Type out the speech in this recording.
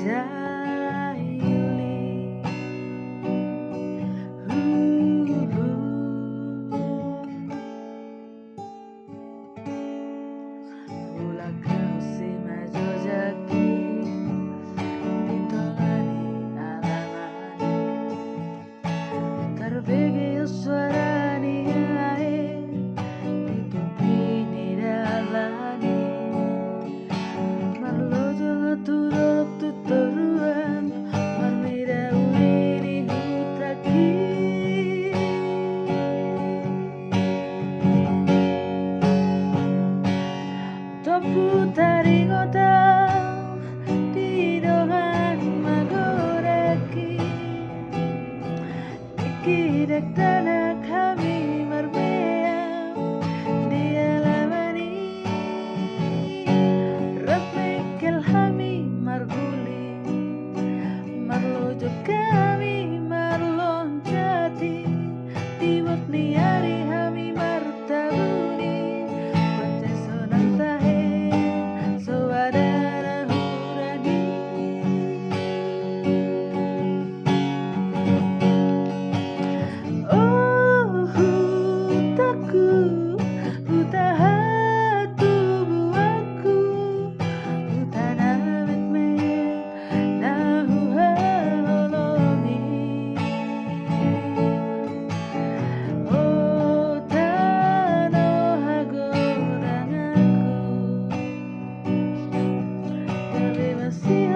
Jayuli. Ulah kau si maju jaki ditolani alamani terbegi suarani ae ditupini dalani marlojo turok tutoruan marmira uiri hutaki topu taringota didohan magoreki dikidek tanah kami marbea di alamani rapekel kami marguli marlojo kami marloncati tiwak niari kami martabuni baca sonang tahe saudara hurani. Oh hutaku hutaha tubuhku hutanamit me nahu halolomi. Oh tano hagorangaku tapi masih